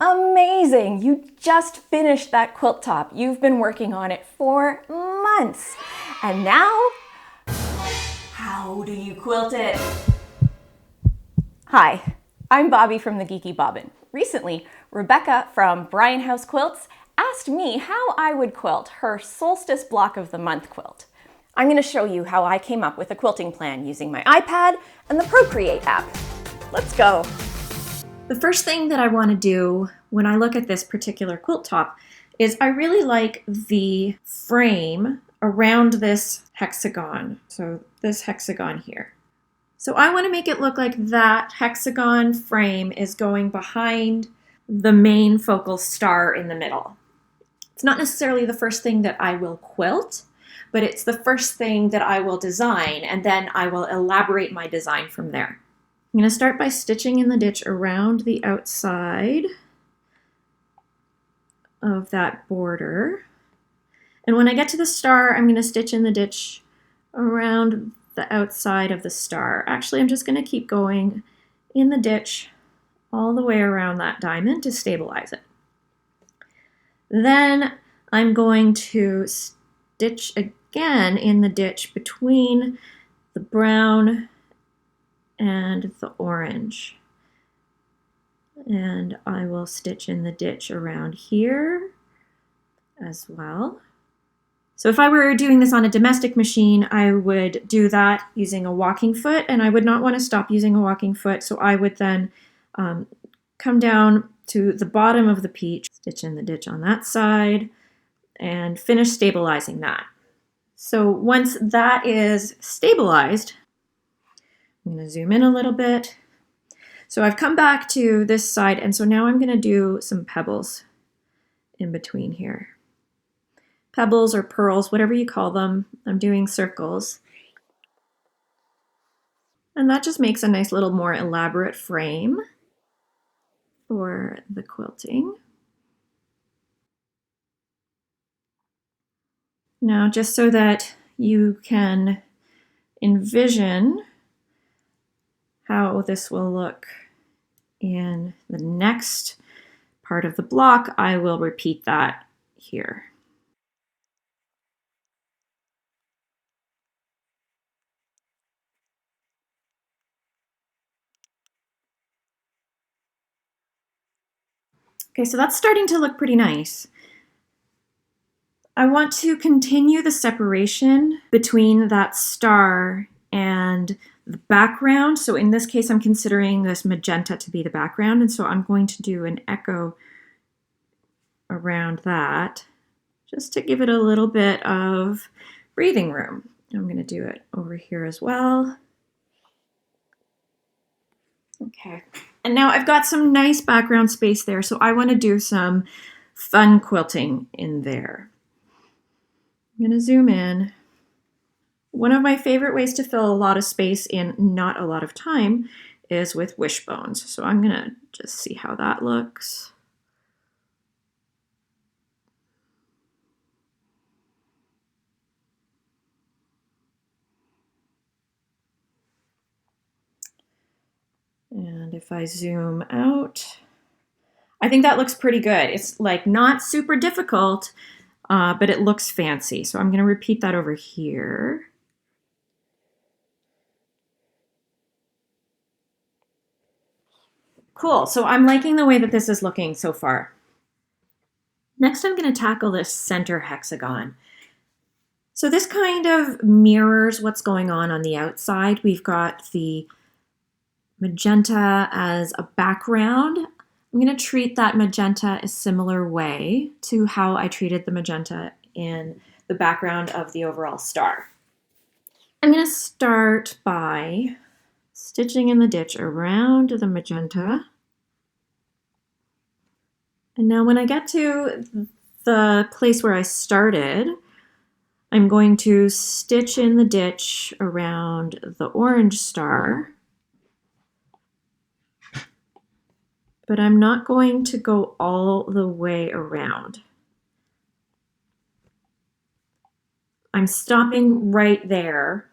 Amazing! You just finished that quilt top. You've been working on it for months. And now, how do you quilt it? Hi, I'm Bobby from the Geeky Bobbin. Recently, Rebecca from Bryan House Quilts asked me how I would quilt her Solstice Block of the Month quilt. I'm going to show you how I came up with a quilting plan using my iPad and the Procreate app. Let's go. The first thing that I want to do when I look at this particular quilt top is I really like the frame around this hexagon. So this hexagon here. So I want to make it look like that hexagon frame is going behind the main focal star in the middle. It's not necessarily the first thing that I will quilt, but it's the first thing that I will design, and then I will elaborate my design from there. I'm going to start by stitching in the ditch around the outside of that border. And when I get to the star, I'm going to stitch in the ditch around the outside of the star. Actually, I'm just going to keep going in the ditch all the way around that diamond to stabilize it. Then I'm going to stitch again in the ditch between the brown and the orange. And I will stitch in the ditch around here as well. So if I were doing this on a domestic machine, I would do that using a walking foot, and I would not want to stop using a walking foot, so I would then come down to the bottom of the peach, stitch in the ditch on that side, and finish stabilizing that. So once that is stabilized, I'm going to zoom in a little bit. So I've come back to this side, and so now I'm going to do some pebbles in between here. Pebbles or pearls, whatever you call them. I'm doing circles. And that just makes a nice little more elaborate frame for the quilting. Now, just so that you can envision how this will look in the next part of the block, I will repeat that here. Okay, so that's starting to look pretty nice. I want to continue the separation between that star and the background. So in this case, I'm considering this magenta to be the background, and so I'm going to do an echo around that just to give it a little bit of breathing room. I'm going to do it over here as well. Okay, and now I've got some nice background space there, so I want to do some fun quilting in there. I'm going to zoom in. One of my favorite ways to fill a lot of space in not a lot of time is with wishbones. So I'm going to just see how that looks. And if I zoom out, I think that looks pretty good. It's like not super difficult, but it looks fancy. So I'm going to repeat that over here. Cool, so I'm liking the way that this is looking so far. Next, I'm going to tackle this center hexagon. So this kind of mirrors what's going on the outside. We've got the magenta as a background. I'm going to treat that magenta a similar way to how I treated the magenta in the background of the overall star. I'm going to start by stitching in the ditch around the magenta. And now when I get to the place where I started, I'm going to stitch in the ditch around the orange star. But I'm not going to go all the way around. I'm stopping right there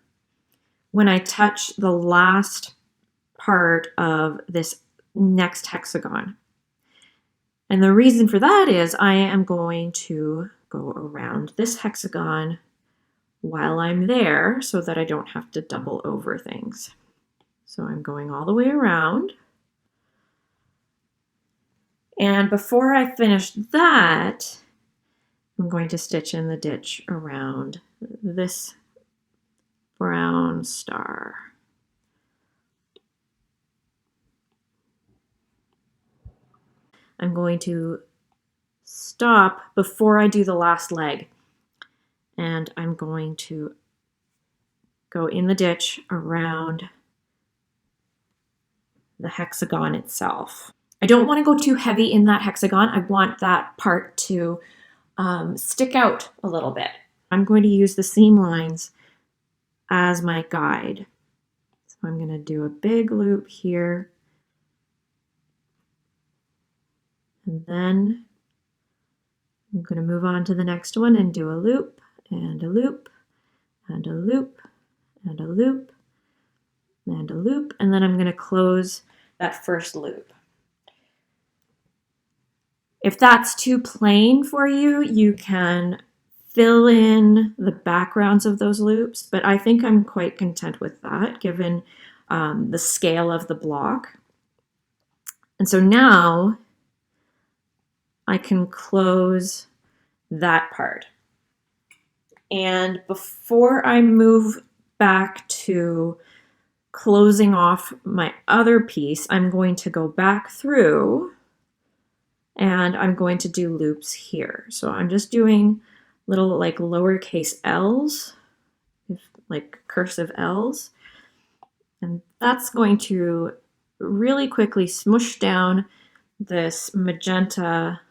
when I touch the last part of this next hexagon. And the reason for that is I am going to go around this hexagon while I'm there so that I don't have to double over things. So I'm going all the way around. And before I finish that, I'm going to stitch in the ditch around this brown star. I'm going to stop before I do the last leg, and I'm going to go in the ditch around the hexagon itself. I don't want to go too heavy in that hexagon. I want that part to stick out a little bit. I'm going to use the seam lines as my guide. So I'm going to do a big loop here. And then I'm going to move on to the next one and do a loop and a loop and a loop and a loop and a loop. And then I'm going to close that first loop. If that's too plain for you, you can fill in the backgrounds of those loops, but I think I'm quite content with that given the scale of the block. And so now I can close that part. And before I move back to closing off my other piece, I'm going to go back through and I'm going to do loops here. So I'm just doing little like lowercase L's, like cursive L's. And that's going to really quickly smush down this magenta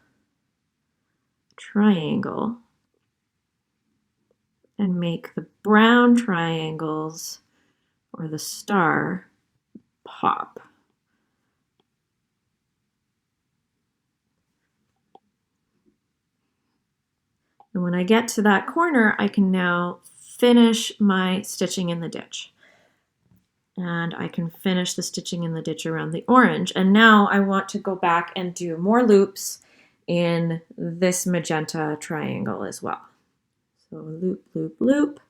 triangle and make the brown triangles or the star pop. And when I get to that corner, I can now finish my stitching in the ditch. And I can finish the stitching in the ditch around the orange. And now I want to go back and do more loops in this magenta triangle as well. So loop, loop, loop.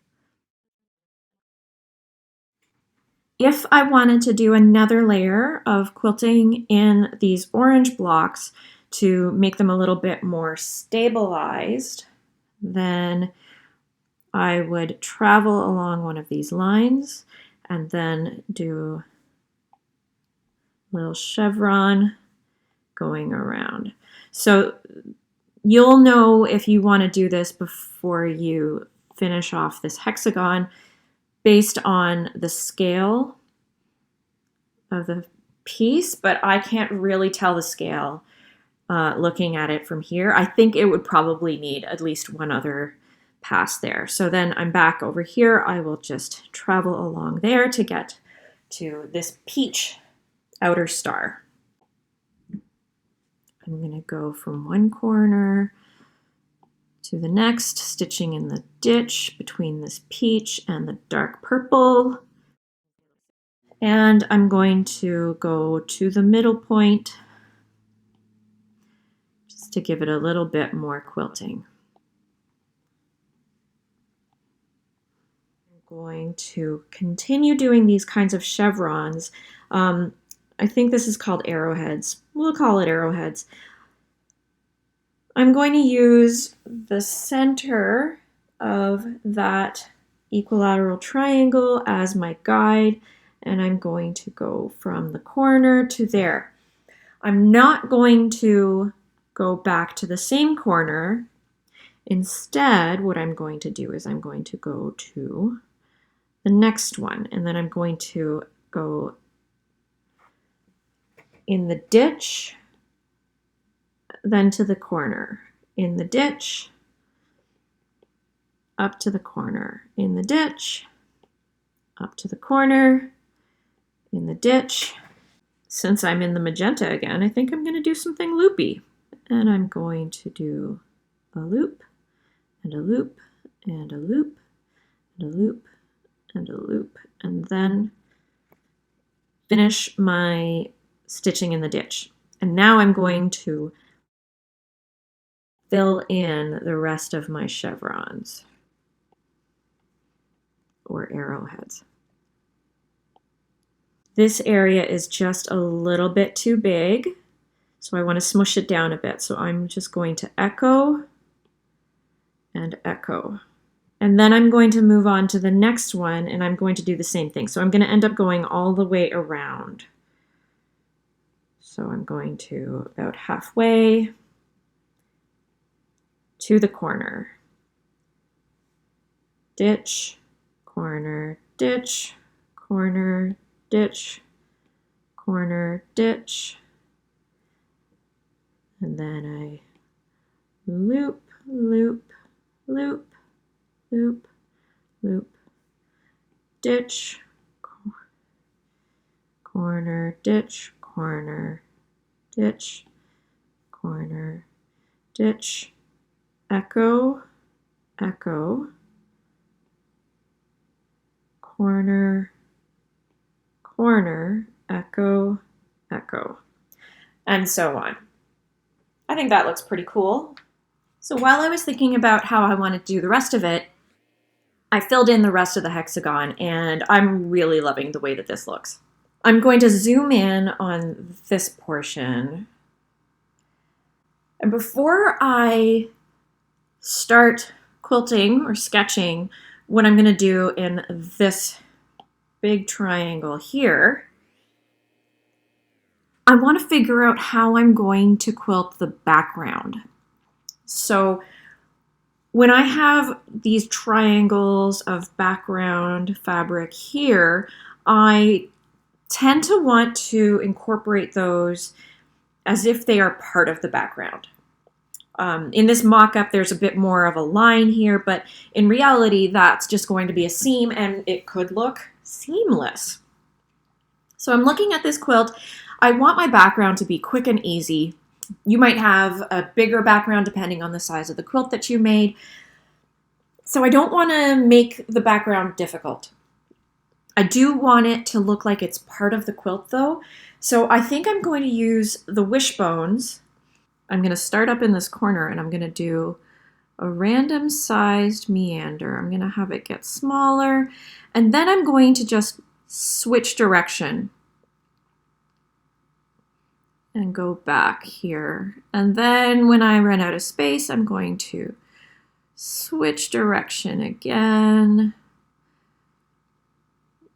If I wanted to do another layer of quilting in these orange blocks to make them a little bit more stabilized, then I would travel along one of these lines and then do a little chevron going around. So you'll know if you want to do this before you finish off this hexagon based on the scale of the piece, but I can't really tell the scale looking at it from here. I think it would probably need at least one other pass there. So then I'm back over here. I will just travel along there to get to this peach outer star. I'm going to go from one corner to the next, stitching in the ditch between this peach and the dark purple. And I'm going to go to the middle point just to give it a little bit more quilting. I'm going to continue doing these kinds of chevrons. I think this is called arrowheads. We'll call it arrowheads. I'm going to use the center of that equilateral triangle as my guide, and I'm going to go from the corner to there. I'm not going to go back to the same corner. Instead, what I'm going to do is I'm going to go to the next one, and then I'm going to go in the ditch, then to the corner, in the ditch, up to the corner, in the ditch, up to the corner, in the ditch. Since I'm in the magenta again, I think I'm going to do something loopy. And I'm going to do a loop, and a loop, and a loop, and a loop, and a loop, and then finish my stitching in the ditch. And now I'm going to fill in the rest of my chevrons or arrowheads. This area is just a little bit too big, so I want to smush it down a bit. So I'm just going to echo and echo. And then I'm going to move on to the next one, and I'm going to do the same thing. So I'm going to end up going all the way around. So I'm going to about halfway to the corner. Ditch, corner, ditch, corner, ditch, corner, ditch. And then I loop, loop, loop, loop, loop, ditch, corner, ditch, corner, ditch, corner, ditch, echo, echo, corner, corner, echo, echo, and so on. I think that looks pretty cool. So while I was thinking about how I wanted to do the rest of it, I filled in the rest of the hexagon, and I'm really loving the way that this looks. I'm going to zoom in on this portion. And before I start quilting or sketching what I'm going to do in this big triangle here, I want to figure out how I'm going to quilt the background. So when I have these triangles of background fabric here, I tend to want to incorporate those as if they are part of the background. In this mock-up, there's a bit more of a line here, but in reality, that's just going to be a seam, and it could look seamless. So I'm looking at this quilt. I want my background to be quick and easy. You might have a bigger background depending on the size of the quilt that you made. So I don't want to make the background difficult. I do want it to look like it's part of the quilt though. So I think I'm going to use the wishbones. I'm going to start up in this corner and I'm going to do a random sized meander. I'm going to have it get smaller, and then I'm going to just switch direction and go back here. And then when I run out of space, I'm going to switch direction again.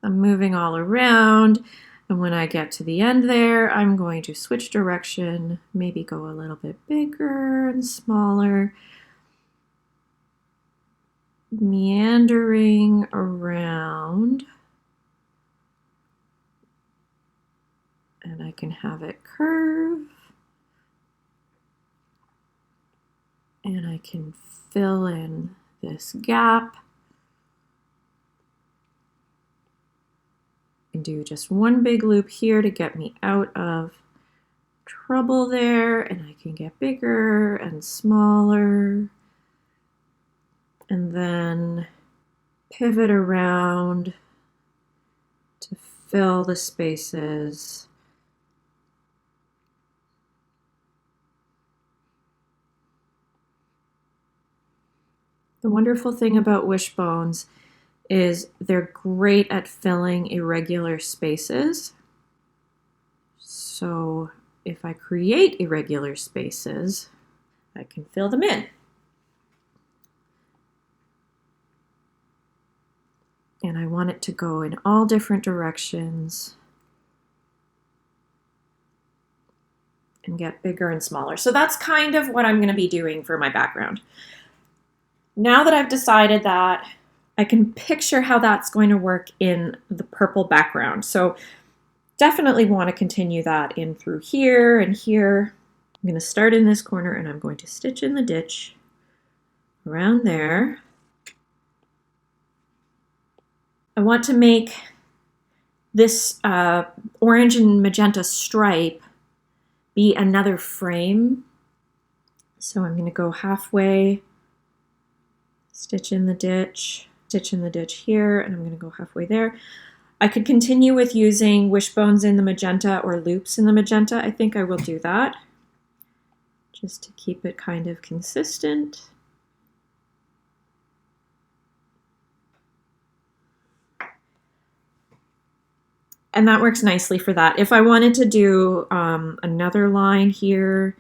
I'm moving all around. And when I get to the end there, I'm going to switch direction, maybe go a little bit bigger and smaller, meandering around. And I can have it curve. And I can fill in this gap. And do just one big loop here to get me out of trouble there, and I can get bigger and smaller, and then pivot around to fill the spaces. The wonderful thing about wishbones is they're great at filling irregular spaces. So if I create irregular spaces, I can fill them in. And I want it to go in all different directions and get bigger and smaller. So that's kind of what I'm going to be doing for my background. Now that I've decided that, I can picture how that's going to work in the purple background. So definitely want to continue that in through here and here. I'm going to start in this corner and I'm going to stitch in the ditch around there. I want to make this orange and magenta stripe be another frame. So I'm going to go halfway, stitch in the ditch, stitch in the ditch here, and I'm going to go halfway there. I could continue with using wishbones in the magenta or loops in the magenta. I think I will do that. just to keep it kind of consistent. And that works nicely for that. If I wanted to do another line here,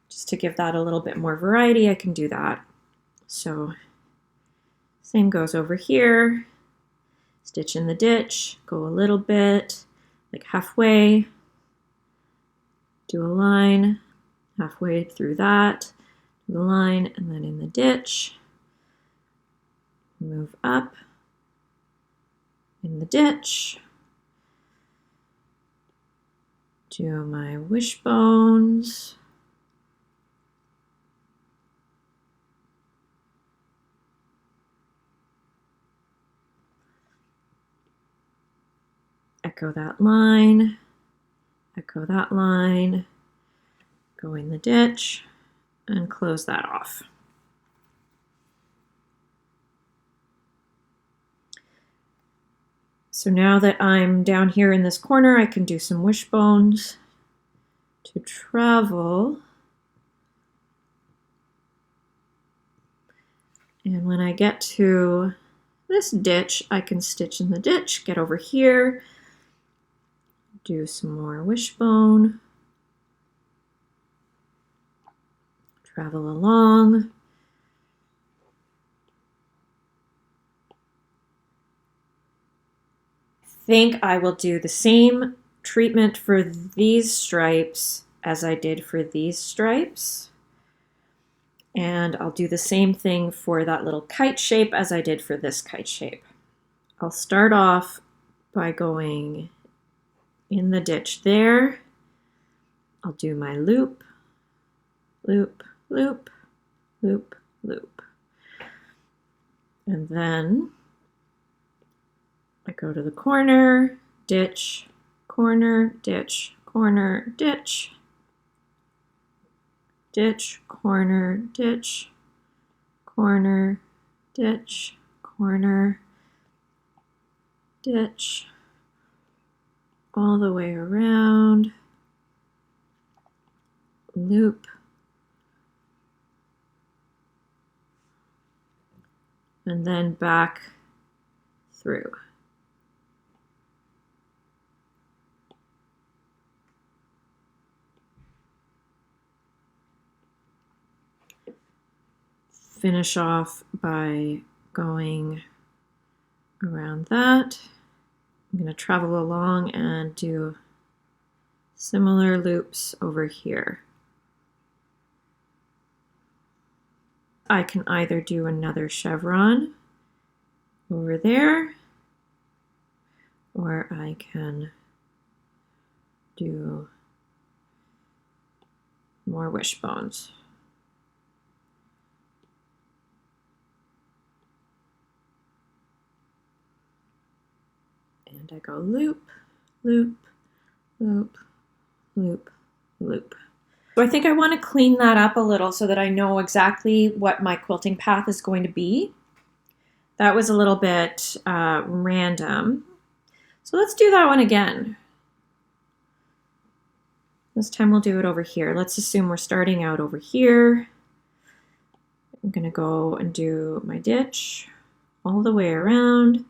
just to give that a little bit more variety, I can do that. So same goes over here. Stitch in the ditch, go a little bit, like halfway, do a line, halfway through that, do the line, and then in the ditch, move up, in the ditch, do my wishbones, echo that line, go in the ditch, and close that off. So now that I'm down here in this corner, I can do some wishbones to travel. And when I get to this ditch, I can stitch in the ditch, get over here, do some more wishbone, travel along. I think I will do the same treatment for these stripes as I did for these stripes. And I'll do the same thing for that little kite shape as I did for this kite shape. I'll start off by going in the ditch there. I'll do my loop, loop, loop, loop, loop. And then I go to the corner, ditch, corner, ditch, corner, ditch, ditch, corner, ditch, corner, ditch, corner, ditch, all the way around, loop, and then back through. Finish off by going around that. I'm going to travel along and do similar loops over here. I can either do another chevron over there, or I can do more wishbones. And I go loop, loop, loop, loop, loop. So I think I want to clean that up a little so that I know exactly what my quilting path is going to be. That was a little bit random. So let's do that one again. This time we'll do it over here. Let's assume we're starting out over here. I'm going to go and do my ditch all the way around.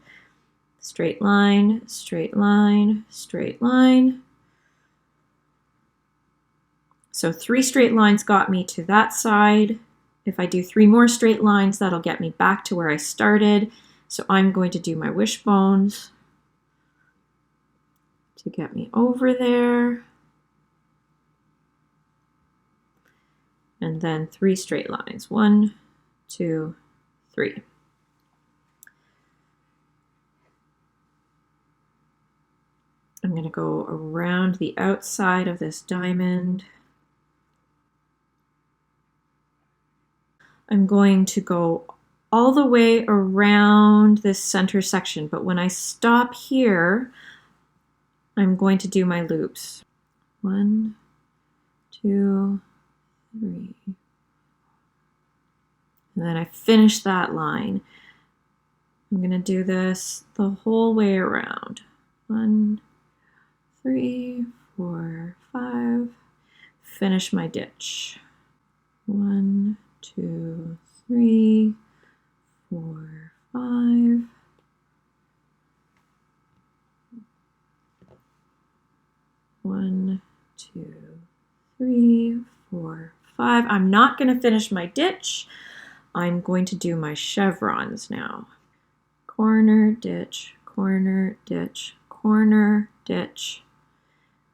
Straight line, straight line, straight line. So 3 straight lines got me to that side. If I do 3 more straight lines, that'll get me back to where I started. So I'm going to do my wishbones to get me over there. And then 3 straight lines. 1, 2, 3. I'm going to go around the outside of this diamond. I'm going to go all the way around this center section, but when I stop here, I'm going to do my loops. 1, 2, 3. And then I finish that line. I'm going to do this the whole way around. 1, 3, 4, 5. finish my ditch. 1, 2, 3, 4, 5. One, 2, 3, 4, 5. I'm not going to finish my ditch. I'm going to do my chevrons now. Corner, ditch, corner, ditch, corner, ditch,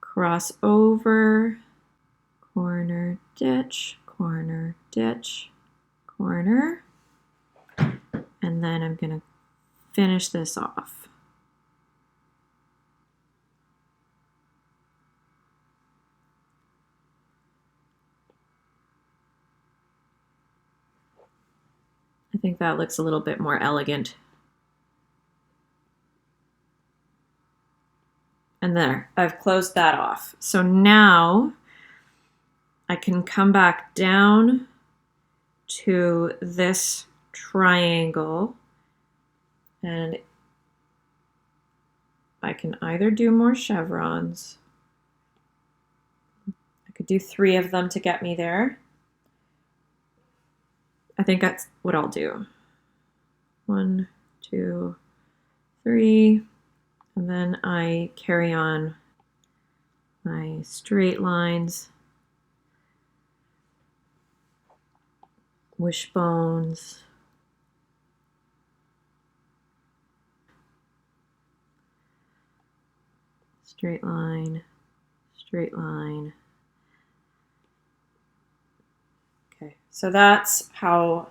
cross over, corner, ditch, corner, ditch, corner, and then I'm going to finish this off. I think that looks a little bit more elegant. And there, I've closed that off. So now I can come back down to this triangle and I can either do more chevrons. I could do 3 of them to get me there. I think that's what I'll do. 1, 2, 3, and then I carry on my straight lines, wishbones, straight line, straight line. Okay, so that's how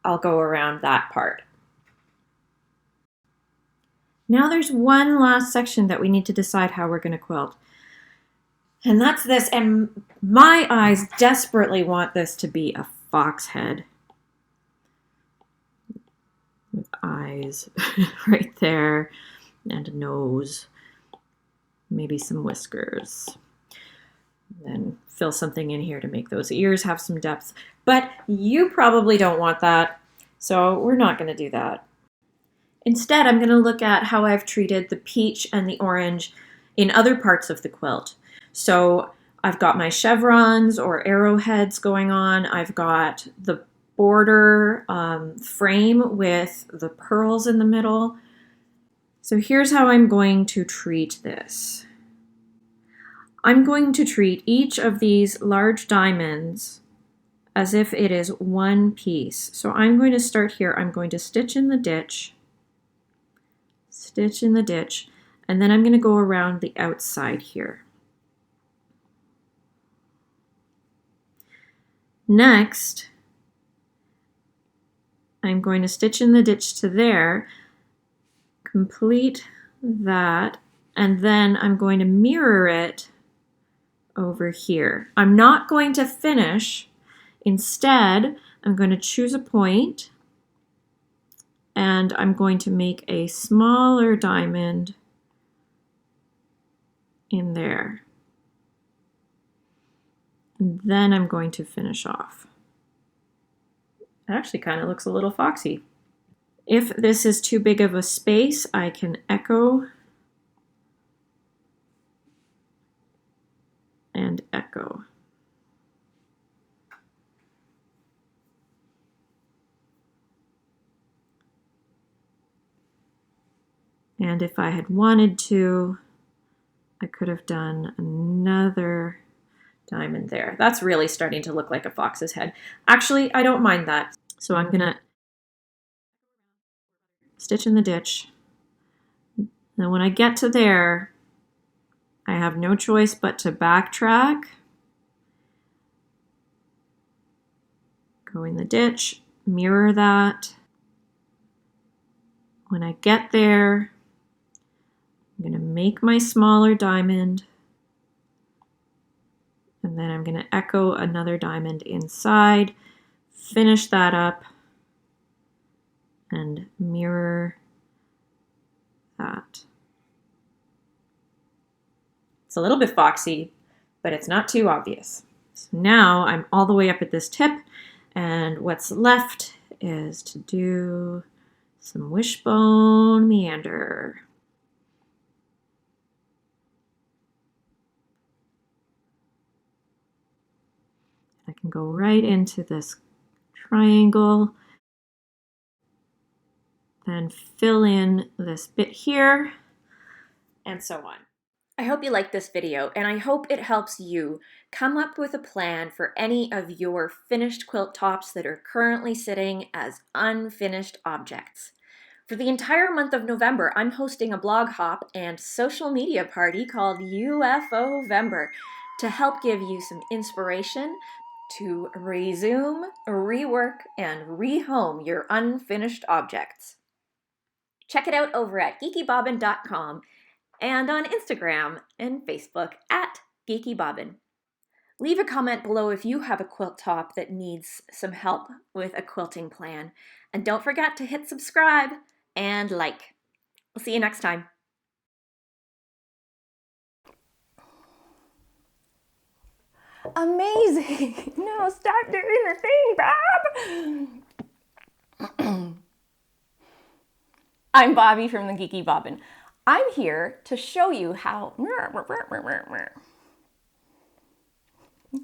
I'll go around that part. Now there's one last section that we need to decide how we're going to quilt. And that's this, and my eyes desperately want this to be a fox head. With eyes right there, and a nose, maybe some whiskers. Then fill something in here to make those ears have some depth. But you probably don't want that, so we're not going to do that. Instead, I'm going to look at how I've treated the peach and the orange in other parts of the quilt. So I've got my chevrons or arrowheads going on. I've got the border frame with the pearls in the middle. So here's how I'm going to treat this. I'm going to treat each of these large diamonds as if it is one piece. So I'm going to start here. I'm going to stitch in the ditch, stitch in the ditch, and then I'm going to go around the outside here. Next, I'm going to stitch in the ditch to there, complete that, and then I'm going to mirror it over here. I'm not going to finish. Instead, I'm going to choose a point and I'm going to make a smaller diamond in there. And then I'm going to finish off. It actually kind of looks a little foxy. If this is too big of a space, I can echo and echo. And if I had wanted to, I could have done another diamond there. That's really starting to look like a fox's head. Actually, I don't mind that. So I'm gonna stitch in the ditch. Then when I get to there, I have no choice but to backtrack, go in the ditch, mirror that. When I get there, I'm going to make my smaller diamond, and then I'm going to echo another diamond inside, finish that up, and mirror that. It's a little bit foxy, but it's not too obvious. So now I'm all the way up at this tip, and what's left is to do some wishbone meander. I can go right into this triangle, then fill in this bit here, and so on. I hope you liked this video, and I hope it helps you come up with a plan for any of your finished quilt tops that are currently sitting as unfinished objects. For the entire month of November, I'm hosting a blog hop and social media party called UFOvember to help give you some inspiration to resume, rework, and rehome your unfinished objects. Check it out over at geekybobbin.com and on Instagram and Facebook at geekybobbin. Leave a comment below if you have a quilt top that needs some help with a quilting plan. And don't forget to hit subscribe and like. We'll see you next time. Amazing! No, stop doing the thing, Bob! I'm Bobby from the Geeky Bobbin. I'm here to show you how